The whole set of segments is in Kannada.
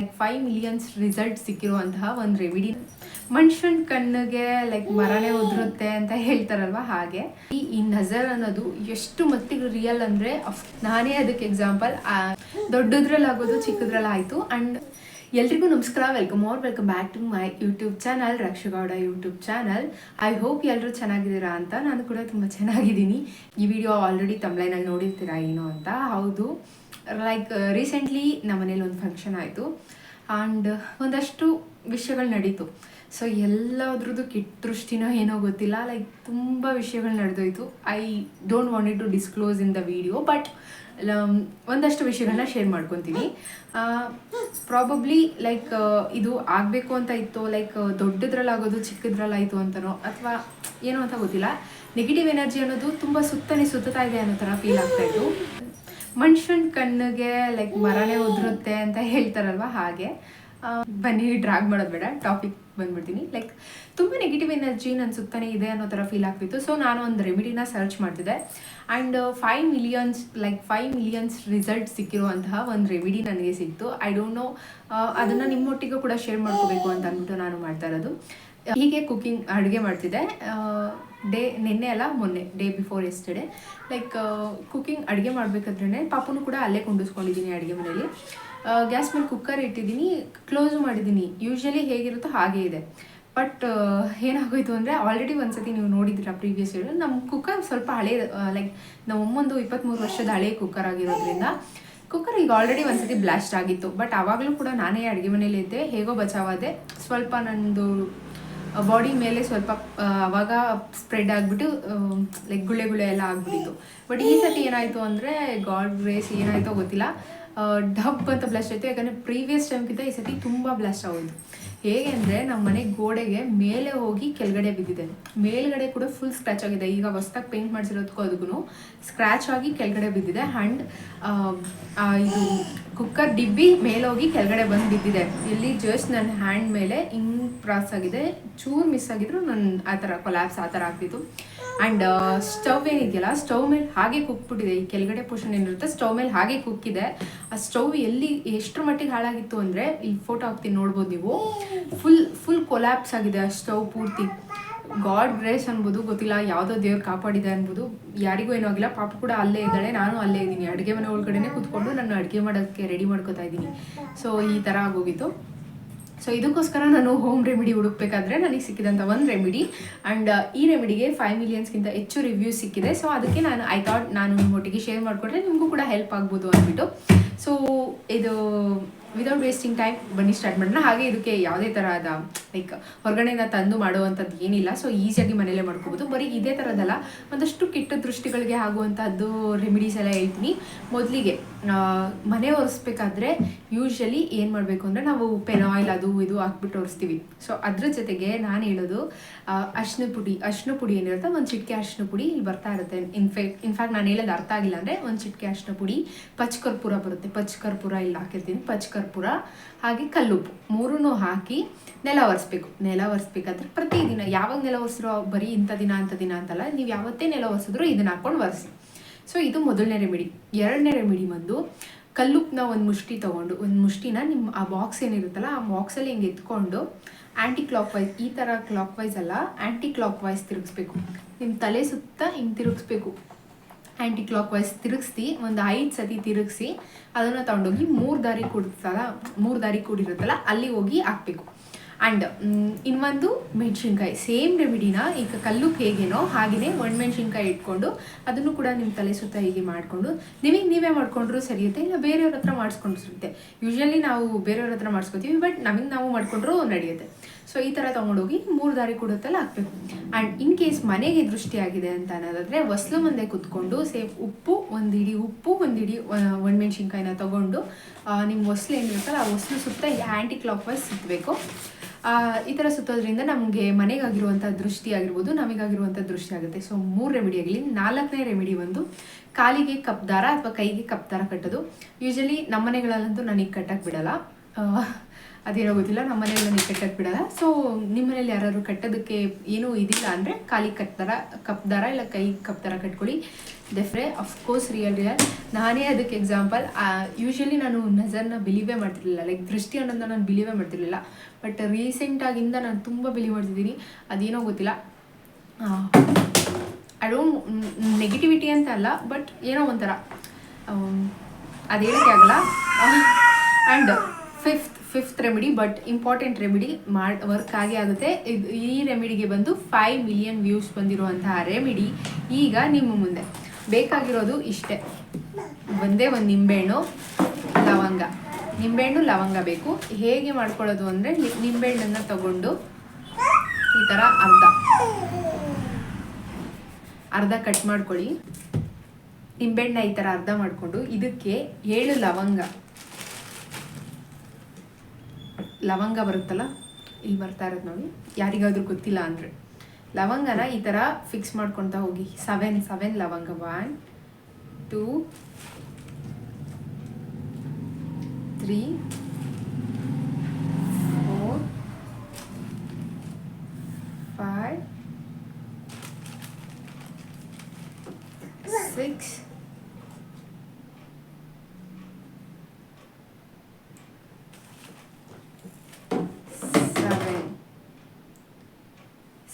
5 ಮಿಲಿಯನ್ಸ್ ರಿಸಲ್ಟ್ ಸಿಕ್ಕಿರುವಂತಹ ಒಂದು ರೆಮಿಡಿ. ಮನುಷ್ಯನ ಕಣ್ಣಿಗೆ ಮರನೇ ಉದುರುತ್ತೆ ಅಂತ ಹೇಳ್ತಾರಲ್ವ, ಹಾಗೆ ಈ ನಜರ್ ಅನ್ನೋದು ಎಷ್ಟು ಮಟ್ಟಿಗೆ ರಿಯಲ್ ಅಂದರೆ ನಾನೇ ಅದಕ್ಕೆ ಎಕ್ಸಾಂಪಲ್. ದೊಡ್ಡದ್ರಲ್ಲಾಗೋದು ಚಿಕ್ಕದ್ರಲ್ಲಾಯಿತು. ಆ್ಯಂಡ್ ಎಲ್ರಿಗೂ ನಮಸ್ಕಾರ, welcome back to my YouTube channel, Raksha Gowda YouTube channel. I hope ಎಲ್ಲರೂ ಚೆನ್ನಾಗಿದ್ದೀರಾ ಅಂತ. ನಾನು ಕೂಡ ತುಂಬ ಚೆನ್ನಾಗಿದ್ದೀನಿ. ಈ ವಿಡಿಯೋ ಆಲ್ರೆಡಿ ತಮ್ಲೈನಲ್ಲಿ ನೋಡಿರ್ತೀರಾ ಏನೋ ಅಂತ. ಹೌದು, ರೀಸೆಂಟ್ಲಿ ನಮ್ಮ ಮನೇಲಿ ಒಂದು ಫಂಕ್ಷನ್ ಆಯಿತು ಆ್ಯಂಡ್ ಒಂದಷ್ಟು ವಿಷಯಗಳು ನಡೀತು. ಸೊ ಎಲ್ಲದ್ರದ್ದು ಕೆಟ್ಟ ದೃಷ್ಟಿನೋ ಏನೋ ಗೊತ್ತಿಲ್ಲ, ತುಂಬ ವಿಷಯಗಳು ನಡೆದೋಯ್ತು. I don't want to disclose in the video, but ಒಂದಷ್ಟು ವಿಷಯಗಳನ್ನ ಶೇರ್ ಮಾಡ್ಕೊತೀನಿ. ಪ್ರಾಬಬ್ಲಿ ಇದು ಆಗಬೇಕು ಅಂತ ಇತ್ತು, ದೊಡ್ಡದ್ರಲ್ಲಾಗೋದು ಚಿಕ್ಕದ್ರಲ್ಲಾಯಿತು ಅಂತನೋ ಅಥವಾ ಏನೋ ಅಂತ ಗೊತ್ತಿಲ್ಲ. ನೆಗೆಟಿವ್ ಎನರ್ಜಿ ಅನ್ನೋದು ತುಂಬ ಸುತ್ತಾ ಇದೆ ಅನ್ನೋ ಥರ ಫೀಲ್ ಆಗ್ತಾಯಿತ್ತು. ಮನುಷ್ಯನ ಕಣ್ಣಿಗೆ ಮರನೇ ಉದುರುತ್ತೆ ಅಂತ ಹೇಳ್ತಾರಲ್ವ, ಹಾಗೆ ಬನ್ನಿ ಡ್ರಾಗ್ ಮಾಡೋದು ಬೇಡ, ಟಾಪಿಕ್ ಬಂದ್ಬಿಡ್ತೀನಿ. ತುಂಬ ನೆಗೆಟಿವ್ ಎನರ್ಜಿ ನನ್ನ ಸುತ್ತನೇ ಇದೆ ಅನ್ನೋ ಥರ ಫೀಲ್ ಆಗ್ತಿತ್ತು. ಸೊ ನಾನು ಒಂದು ರೆಮಿಡಿನ ಸರ್ಚ್ ಮಾಡ್ತಿದ್ದೆ ಆ್ಯಂಡ್ 5 ಮಿಲಿಯನ್ಸ್ ರಿಸಲ್ಟ್ ಸಿಕ್ಕಿರುವಂತಹ ಒಂದು ರೆಮಿಡಿ ನನಗೆ ಸಿಕ್ತು. ಐ ಡೋಂಟ್ ನೋ, ಅದನ್ನು ನಿಮ್ಮೊಟ್ಟಿಗೂ ಕೂಡ ಶೇರ್ ಮಾಡ್ಕೋಬೇಕು ಅಂತ ಅಂದ್ಬಿಟ್ಟು ನಾನು ಮಾಡ್ತಾ ಇರೋದು. ಹೀಗೆ ಅಡುಗೆ ಮಾಡ್ತಿದ್ದೆ ನಿನ್ನೆ ಅಲ್ಲ ಮೊನ್ನೆ, ಡೇ ಬಿಫೋರ್ ಎಸ್ಟರ್ಡೇ. ಕುಕಿಂಗ್ ಅಡುಗೆ ಮಾಡಬೇಕಾದ್ರೇ ಪಾಪನು ಕೂಡ ಅಲ್ಲೇ ಕೊಂಡಿಸ್ಕೊಂಡಿದ್ದೀನಿ ಅಡುಗೆ ಮನೇಲಿ. ಗ್ಯಾಸ್ ಮೇಲೆ ಕುಕ್ಕರ್ ಇಟ್ಟಿದ್ದೀನಿ, ಕ್ಲೋಸು ಮಾಡಿದ್ದೀನಿ. ಯೂಶ್ವಲಿ ಹೇಗಿರುತ್ತೋ ಹಾಗೇ ಇದೆ. ಬಟ್ ಏನಾಗೋಯ್ತು ಅಂದರೆ, ಆಲ್ರೆಡಿ ಒಂದ್ಸತಿ ನೀವು ನೋಡಿದ್ದೀರಾ ಪ್ರೀವಿಯಸ್ ಇಯರ್, ನಮ್ಮ ಕುಕ್ಕರ್ ಸ್ವಲ್ಪ ಹಳೆ, ನಮ್ಮಮ್ಮೊಂದು 23 ವರ್ಷದ ಹಳೆ ಕುಕ್ಕರ್ ಆಗಿರೋದ್ರಿಂದ ಕುಕ್ಕರ್ ಈಗ ಆಲ್ರೆಡಿ ಒಂದ್ಸತಿ ಬ್ಲಾಸ್ಟ್ ಆಗಿತ್ತು. ಬಟ್ ಆವಾಗಲೂ ಕೂಡ ನಾನೇ ಅಡುಗೆ ಮನೇಲಿ ಇದ್ದೆ, ಹೇಗೋ ಬಚಾವಾದೆ. ಸ್ವಲ್ಪ ನನ್ನದು ಬಾಡಿ ಮೇಲೆ ಸ್ವಲ್ಪ ಆವಾಗ ಸ್ಪ್ರೆಡ್ ಆಗಿಬಿಟ್ಟು ಗುಳೆ ಎಲ್ಲ ಆಗಿಬಿಟ್ಟಿತ್ತು. ಬಟ್ ಈ ಸತಿ ಏನಾಯಿತು ಅಂದರೆ, ಗಾಡ್ ಗ್ರೇಸ್ ಏನಾಯಿತೋ ಗೊತ್ತಿಲ್ಲ, ಡಬ್ ಅಂತ ಬ್ಲಾಸ್ಟ್ ಆಯಿತು. ಯಾಕಂದರೆ ಪ್ರೀವಿಯಸ್ ಟೈಮ್ಗಿಂತ ಈ ಸತಿ ತುಂಬ ಬ್ಲಾಸ್ಟ್ ಆಗೋದು. ಹೇಗೆ ಅಂದರೆ, ನಮ್ಮ ಮನೆ ಗೋಡೆಗೆ ಮೇಲೆ ಹೋಗಿ ಕೆಳಗಡೆ ಬಿದ್ದಿದೆ, ಮೇಲ್ಗಡೆ ಕೂಡ ಫುಲ್ ಸ್ಕ್ರ್ಯಾಚ್ ಆಗಿದೆ. ಈಗ ಹೊಸ್ದಾಗಿ ಪೇಂಟ್ ಮಾಡಿಸಿರೋದಕ್ಕೂ ಅದಕ್ಕೂ ಸ್ಕ್ರ್ಯಾಚ್ ಆಗಿ ಕೆಳಗಡೆ ಬಿದ್ದಿದೆ. ಆ್ಯಂಡ್ ಇದು ಕುಕ್ಕರ್ ಡಿಬ್ಬಿ ಮೇಲೋಗಿ ಕೆಳಗಡೆ ಬಂದು ಬಿದ್ದಿದೆ. ಇಲ್ಲಿ ಜಸ್ಟ್ ನನ್ನ ಹ್ಯಾಂಡ್ ಮೇಲೆ ಹಿಂಗೆ ಕ್ರಾಸ್ ಆಗಿದೆ, ಚೂರು ಮಿಸ್ ಆಗಿದ್ರು ನನ್ನ ಆ ಥರ ಕೊಲ್ಯಾಪ್ಸ್ ಆ ಥರ ಆಗ್ತಿತ್ತು. ಆ್ಯಂಡ್ ಸ್ಟವ್ ಏನಿದೆಯಲ್ಲ, ಸ್ಟವ್ ಮೇಲೆ ಹಾಗೆ ಕುಕ್ಬಿಟ್ಟಿದೆ. ಈ ಕೆಳಗಡೆ ಪೋರ್ಷನ್ ಏನಿರುತ್ತೆ ಸ್ಟವ್ ಮೇಲೆ ಹಾಗೆ ಕುಕ್ಕಿದೆ. ಆ ಸ್ಟವ್ ಎಷ್ಟರ ಮಟ್ಟಿಗೆ ಹಾಳಾಗಿತ್ತು ಅಂದರೆ, ಈ ಫೋಟೋ ಹಾಕ್ತೀನಿ ನೋಡ್ಬೋದು ನೀವು, ಫುಲ್ ಕೊಲ್ಯಾಪ್ಸ್ ಆಗಿದೆ ಆ ಸ್ಟವ್ ಪೂರ್ತಿ. ಗಾಡ್ ಗ್ರೇಸ್ ಅನ್ಬೋದು, ಗೊತ್ತಿಲ್ಲ, ಯಾವುದೋ ದೇವ್ರು ಕಾಪಾಡಿದೆ ಅನ್ಬೋದು, ಯಾರಿಗೂ ಏನೂ ಆಗಿಲ್ಲ. ಪಾಪ ಕೂಡ ಅಲ್ಲೇ ಇದ್ದಾಳೆ, ನಾನು ಅಲ್ಲೇ ಇದ್ದೀನಿ, ಅಡುಗೆ ಮನೆ ಒಳಗಡೆ ಕೂತ್ಕೊಂಡು ನಾನು ಅಡುಗೆ ಮಾಡೋಕ್ಕೆ ರೆಡಿ ಮಾಡ್ಕೋತಾ ಇದ್ದೀನಿ. ಸೊ ಈ ಥರ ಆಗೋಗಿತ್ತು. ಸೊ ಇದಕ್ಕೋಸ್ಕರ ನಾನು ಹೋಮ್ ರೆಮಿಡಿ ಹುಡುಕ್ಬೇಕಾದ್ರೆ ನನಗೆ ಸಿಕ್ಕಿದಂಥ ಒಂದು ರೆಮಿಡಿ. ಆ್ಯಂಡ್ ಈ ರೆಮಿಡಿಗೆ 5 ಮಿಲಿಯನ್ಸ್ಗಿಂತ ಹೆಚ್ಚು ರಿವ್ಯೂಸ್ ಸಿಕ್ಕಿದೆ. ಸೊ ಅದಕ್ಕೆ ಐ ಥಾಟ್ ನಾನು ನಿಮ್ಮೊಟ್ಟಿಗೆ ಶೇರ್ ಮಾಡಿಕೊಂಡ್ರೆ ನಿಮಗೂ ಕೂಡ ಹೆಲ್ಪ್ ಆಗ್ಬೋದು ಅಂದ್ಬಿಟ್ಟು. ಸೊ ಇದು ವಿದೌಟ್ ವೇಸ್ಟಿಂಗ್ ಟೈಮ್ ಬನ್ನಿ ಸ್ಟಾರ್ಟ್ ಮಾಡೋಣ. ಹಾಗೆ ಇದಕ್ಕೆ ಯಾವುದೇ ಥರದ ಹೊರಗಡೆಯಿಂದ ತಂದು ಮಾಡುವಂಥದ್ದು ಏನಿಲ್ಲ. ಸೊ ಈಸಿಯಾಗಿ ಮನೆಯಲ್ಲೇ ಮಾಡ್ಕೋಬೋದು. ಬರೀ ಇದೇ ಥರದ್ದಲ್ಲ, ಒಂದಷ್ಟು ಕೆಟ್ಟ ದೃಷ್ಟಿಗಳಿಗೆ ಆಗುವಂಥದ್ದು ರೆಮಿಡೀಸ್ ಎಲ್ಲ ಹೇಳ್ತೀನಿ. ಮೊದಲಿಗೆ ಮನೆ ಒರೆಸ್ಬೇಕಾದ್ರೆ ಯೂಶ್ವಲಿ ಏನು ಮಾಡಬೇಕು ಅಂದರೆ, ನಾವು ಪೆನಾಯಿಲ್ ಅದು ಇದು ಹಾಕ್ಬಿಟ್ಟು ಒರೆಸ್ತೀವಿ. ಸೊ ಅದ್ರ ಜೊತೆಗೆ ನಾನು ಹೇಳೋದು ಅರಿಶಿನ ಪುಡಿ ಏನಿರುತ್ತೆ, ಒಂದು ಚಿಟಿಕೆ ಅರಿಶಿನ ಪುಡಿ ಇಲ್ಲಿ ಬರ್ತಾ ಇರುತ್ತೆ. ಇನ್ಫ್ಯಾಕ್ಟ್ ನಾನು ಹೇಳೋದು ಅರ್ಥ ಆಗಿಲ್ಲ ಅಂದರೆ, ಒಂದು ಚಿಟಿಕೆ ಅರಿಶಿನ ಪುಡಿ, ಪಚ್ಕರ್ಪೂರ ಬರುತ್ತೆ, ಪಚ್ಕರ್ಪೂರ ಇಲ್ಲಿ ಹಾಕಿರ್ತೀನಿ, ಪಚ್ಕರ್ಪೂರ ಹಾಗೆ ಕಲ್ಲುಪ್ಪು ಮೂರೂ ಹಾಕಿ ನೆಲ ಒರೆಸ್ಬೇಕಾದ್ರೆ ಪ್ರತಿದಿನ, ಯಾವಾಗ ನೆಲ ಒರೆಸಿರೋ ಬರೀ ಇಂಥ ದಿನ ಅಂತಲ್ಲ, ನೀವು ಯಾವತ್ತೇ ನೆಲ ಒರೆಸಿದ್ರು ಇದನ್ನ ಹಾಕ್ಕೊಂಡು ಒರೆಸಿ. ಸೊ ಇದು ಮೊದಲನೇ ರೆಮಿಡಿ. ಎರಡನೇ ರೆಮಿಡಿ ಬಂದು, ಕಲ್ಲುಪ್ಪನ್ನ ಒಂದು ಮುಷ್ಟಿನ ನಿಮ್ಮ ಆ ಬಾಕ್ಸ್ ಏನಿರುತ್ತಲ್ಲ, ಆ ಬಾಕ್ಸಲ್ಲಿ ಹಿಂಗೆ ಎತ್ಕೊಂಡು ಆ್ಯಂಟಿ ಕ್ಲಾಕ್ ವೈಸ್, ಈ ಥರ ಕ್ಲಾಕ್ ವೈಸ್ ಅಲ್ಲ, ಆ್ಯಂಟಿ ಕ್ಲಾಕ್ ವೈಸ್ ತಿರುಗಿಸ್ಬೇಕು. ನಿಮ್ಮ ತಲೆ ಸುತ್ತ ಹಿಂಗೆ ತಿರುಗಿಸ್ಬೇಕು. ಆ್ಯಂಟಿ ಕ್ಲಾಕ್ ವೈಸ್ ತಿರುಗಿಸಿ ಒಂದು 5 ಸತಿ ತಿರುಗಿಸಿ ಅದನ್ನು ತೊಗೊಂಡೋಗಿ 3 ದಾರಿ ಕೂಡಿರುತ್ತಲ್ಲ ಅಲ್ಲಿ ಹೋಗಿ ಹಾಕಬೇಕು. ಆ್ಯಂಡ್ ಇನ್ನೊಂದು ಮೆಣಸಿನ್ಕಾಯಿ, ಸೇಮ್ ರೆಮಿಡಿನ ಈಗ ಕಲ್ಲುಪ್ಪು ಹೇಗೇನೋ ಹಾಗೆಯೇ ಒಣಮೆಣ್ಸಿನ್ಕಾಯಿ ಇಟ್ಕೊಂಡು ಅದನ್ನು ಕೂಡ ನಿಮ್ಮ ತಲೆ ಸುತ್ತ ಹೀಗೆ ಮಾಡಿಕೊಂಡು ನೀವೇ ಮಾಡ್ಕೊಂಡ್ರೂ ಸರಿಯುತ್ತೆ, ಇಲ್ಲ ಬೇರೆಯವ್ರ ಹತ್ರ ಮಾಡಿಸ್ಕೊಂಡ್ರು ಸಿಗುತ್ತೆ. ಯೂಶ್ವಲಿ ನಾವು ಬೇರೆಯವ್ರ ಹತ್ರ ಮಾಡಿಸ್ಕೊತೀವಿ, ಬಟ್ ನಾವು ಮಾಡಿಕೊಂಡ್ರೂ ನಡೆಯುತ್ತೆ. ಸೊ ಈ ಥರ ತೊಗೊಂಡೋಗಿ 3 ದಾರಿ ಕೂಡುತ್ತಲ್ಲ ಹಾಕಬೇಕು. ಆ್ಯಂಡ್ ಇನ್ ಕೇಸ್ ಮನೆಗೆ ದೃಷ್ಟಿಯಾಗಿದೆ ಅಂತ ಅನ್ನೋದಾದರೆ, ಹೊಸ್ಲು ಮುಂದೆ ಕುತ್ಕೊಂಡು ಉಪ್ಪು ಒಂದು ಹಿಡಿ ಒಣಮೆಣ್ಸಿನ್ಕಾಯಿನ ತೊಗೊಂಡು ನಿಮ್ಮ ಹೊಸ್ಲು ಏನಿರುತ್ತಲ್ಲ ಆ ಹೊಸ್ಲು ಸುತ್ತ ಆ್ಯಂಟಿ ಕ್ಲಾಕ್ ವೈಸ್ ಸುತ್ತಬೇಕು. ಈ ಥರ ಸುತ್ತೋದ್ರಿಂದ ನಮಗೆ ಮನೆಗಾಗಿರುವಂಥ ದೃಷ್ಟಿ ಆಗಿರ್ಬೋದು, ನಮಗಾಗಿರುವಂಥ ದೃಷ್ಟಿ ಆಗುತ್ತೆ. ಸೊ 3 ರೆಮಿಡಿ ಆಗಲಿ. 4ನೇ ರೆಮಿಡಿ ಒಂದು, ಕಾಲಿಗೆ ಕಪ್ ದಾರ ಅಥವಾ ಕೈಗೆ ಕಪ್ ದಾರ ಕಟ್ಟೋದು. ಯೂಶ್ವಲಿ ನಮ್ಮ ಮನೆಗಳಲ್ಲಂತೂ ನನಗೆ ಕಟ್ಟಕ್ಕೆ ಬಿಡಲ್ಲ, ಅದೇನೋ ಗೊತ್ತಿಲ್ಲ, ನಮ್ಮ ಮನೇಲಿ ನನಗೆ ಕಟ್ಟಕ್ಕೆ ಬಿಡಲ್ಲ. ಸೊ ನಿಮ್ಮ ಮನೇಲಿ ಯಾರಾದ್ರು ಕಟ್ಟೋದಕ್ಕೆ ಏನೂ ಇದಿಲ್ಲ ಅಂದರೆ ಖಾಲಿ ಕಪ್ ದಾರ ಇಲ್ಲ ಕೈ ಕಪ್ ದಾರ ಕಟ್ಕೊಳ್ಳಿ. ಡೆಫ್ರೆ ಅಫ್ಕೋರ್ಸ್ ರಿಯಲ್. ನಾನೇ ಅದಕ್ಕೆ ಎಕ್ಸಾಂಪಲ್. ಯೂಶ್ವಲಿ ನಾನು ನಜರ್ನ ಬಿಲೀವೇ ಮಾಡ್ತಿರ್ಲಿಲ್ಲ, ಲೈಕ್ ದೃಷ್ಟಿ ಅನ್ನೋದನ್ನ ನಾನು ಬಿಲೀವೇ ಮಾಡ್ತಿರ್ಲಿಲ್ಲ. ಬಟ್ ರೀಸೆಂಟಾಗಿಂದ ನಾನು ತುಂಬ ಬಿಲೀವ್ ಮಾಡ್ತಿದ್ದೀನಿ. ಅದೇನೋ ಗೊತ್ತಿಲ್ಲ, ಐ ಡೋಂಟ್ ನೆಗೆಟಿವಿಟಿ ಅಂತ ಅಲ್ಲ, ಬಟ್ ಏನೋ ಒಂಥರ ಅದು ಹೇಳೋಕ್ಕೆ ಆಗಲ್ಲ. And fifth remedy, but important remedy, work ಆಗೇ ಆಗುತ್ತೆ. ಈ ರೆಮಿಡಿಗೆ ಬಂದು 5 ಮಿಲಿಯನ್ ವ್ಯೂಸ್ ಬಂದಿರುವಂತಹ ರೆಮಿಡಿ ಈಗ ನಿಮ್ಮ ಮುಂದೆ. ಬೇಕಾಗಿರೋದು ಇಷ್ಟೇ, ಒಂದೇ ಒಂದು ನಿಂಬೆಹಣ್ಣು, ಲವಂಗ ಬೇಕು. ಹೇಗೆ ಮಾಡ್ಕೊಳ್ಳೋದು ಅಂದರೆ ನಿಂಬೆಹಣ್ಣನ್ನು ತಗೊಂಡು ಈ ಥರ ಅರ್ಧ ಕಟ್ ಮಾಡ್ಕೊಳ್ಳಿ. ನಿಂಬೆಹಣ್ಣ ಈ ಥರ ಅರ್ಧ ಮಾಡಿಕೊಂಡು ಇದಕ್ಕೆ 7 ಲವಂಗ ಬರುತ್ತಲ್ಲ, ಇಲ್ಲಿ ಬರ್ತಾ ಇರೋದು ನೋಡಿ, ಯಾರಿಗಾದ್ರೂ ಗೊತ್ತಿಲ್ಲ ಅಂದರೆ ಲವಂಗನ ಈ ಥರ ಫಿಕ್ಸ್ ಮಾಡ್ಕೊತಾ ಹೋಗಿ. 7 ಲವಂಗ. 1 2 3 4 5 6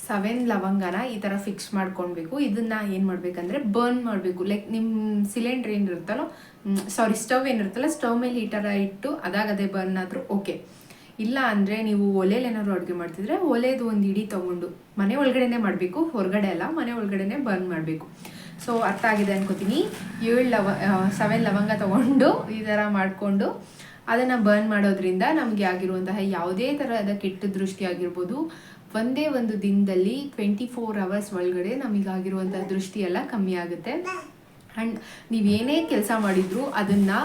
7 ಲವಂಗನ ಈ ಥರ ಫಿಕ್ಸ್ ಮಾಡ್ಕೊಳ್ಬೇಕು. ಇದನ್ನು ಏನು ಮಾಡಬೇಕಂದ್ರೆ ಬರ್ನ್ ಮಾಡಬೇಕು. ಲೈಕ್ ನಿಮ್ಮ ಸಿಲಿಂಡ್ರ್ ಏನಿರುತ್ತಲ್ಲ, ಸ್ಟವ್ ಏನಿರುತ್ತಲ್ಲ, ಸ್ಟವ್ ಮೇಲೆ ಈ ಥರ ಇಟ್ಟು ಅದೇ ಬರ್ನ್ ಆದರೂ ಓಕೆ. ಇಲ್ಲ ಅಂದರೆ ನೀವು ಒಲೆಯಲ್ಲಿ ಏನಾದ್ರು ಅಡುಗೆ ಮಾಡ್ತಿದ್ರೆ ಒಲೆದು ಒಂದು ಇಡಿ ತೊಗೊಂಡು ಮನೆ ಒಳಗಡೆನೇ ಮಾಡಬೇಕು, ಹೊರಗಡೆ ಅಲ್ಲ, ಮನೆ ಒಳಗಡೆನೇ ಬರ್ನ್ ಮಾಡಬೇಕು. ಸೊ ಅರ್ಥ ಆಗಿದೆ ಅನ್ಕೋತೀನಿ. 7 ಲವಂಗ ತೊಗೊಂಡು ಈ ಥರ ಮಾಡಿಕೊಂಡು ಅದನ್ನು ಬರ್ನ್ ಮಾಡೋದ್ರಿಂದ ನಮಗೆ ಆಗಿರುವಂತಹ ಯಾವುದೇ ಥರದ ಕೆಟ್ಟ ದೃಷ್ಟಿ ಆಗಿರ್ಬೋದು, ಒಂದೇ ಒಂದು ದಿನದಲ್ಲಿ 24 hours ಒಳಗಡೆ ನಮಗಾಗಿರುವಂಥ ದೃಷ್ಟಿ ಎಲ್ಲ ಕಮ್ಮಿ ಆಗುತ್ತೆ. ಆ್ಯಂಡ್ ನೀವೇನೇ ಕೆಲಸ ಮಾಡಿದ್ರು ಅದನ್ನು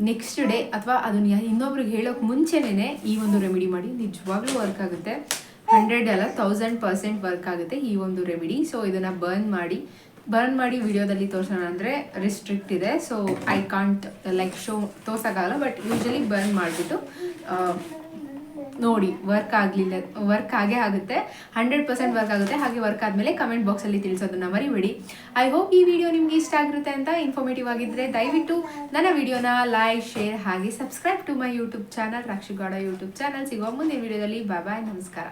ನೆಕ್ಸ್ಟ್ ಡೇ ಅಥವಾ ಅದನ್ನು ಇನ್ನೊಬ್ರಿಗೆ ಹೇಳೋಕೆ ಮುಂಚೆನೇ ಈ ಒಂದು ರೆಮಿಡಿ ಮಾಡಿ, ನಿಜವಾಗ್ಲೂ ವರ್ಕ್ ಆಗುತ್ತೆ. 100 ಅಲ್ಲ 1000% ವರ್ಕ್ ಆಗುತ್ತೆ ಈ ಒಂದು ರೆಮಿಡಿ. ಸೊ ಇದನ್ನು ಬರ್ನ್ ಮಾಡಿ ವಿಡಿಯೋದಲ್ಲಿ ತೋರಿಸೋಣ ಅಂದರೆ ರಿಸ್ಟ್ರಿಕ್ಟ್ ಇದೆ. ಸೊ ಐ ಕಾಂಟ್ ಲೈಕ್ ತೋರ್ಸೋಕ್ಕಾಗಲ್ಲ. ಬಟ್ ಯೂಶ್ವಲಿ ಬರ್ನ್ ಮಾಡಿಬಿಟ್ಟು ನೋಡಿ, ವರ್ಕ್ ಆಗೇ ಆಗುತ್ತೆ. 100% ವರ್ಕ್ ಆಗುತ್ತೆ. ಹಾಗೆ ವರ್ಕ್ ಆದಮೇಲೆ ಕಮೆಂಟ್ ಬಾಕ್ಸಲ್ಲಿ ತಿಳಿಸೋದನ್ನ ಮರಿಬೇಡಿ. ಐ ಹೋಪ್ ಈ ವಿಡಿಯೋ ನಿಮ್ಗೆ ಇಷ್ಟ ಆಗಿರುತ್ತೆ ಅಂತ. ಇನ್ಫಾರ್ಮೇಟಿವ್ ಆಗಿದ್ದರೆ ದಯವಿಟ್ಟು ನನ್ನ ವಿಡಿಯೋನ ಲೈಕ್, ಶೇರ್ ಹಾಗೆ subscribe to my YouTube channel, Rakshi Gowda YouTube channel. ಸಿಗುವ ಮುಂದಿನ ವಿಡಿಯೋದಲ್ಲಿ. ಬಾಯ್, ನಮಸ್ಕಾರ.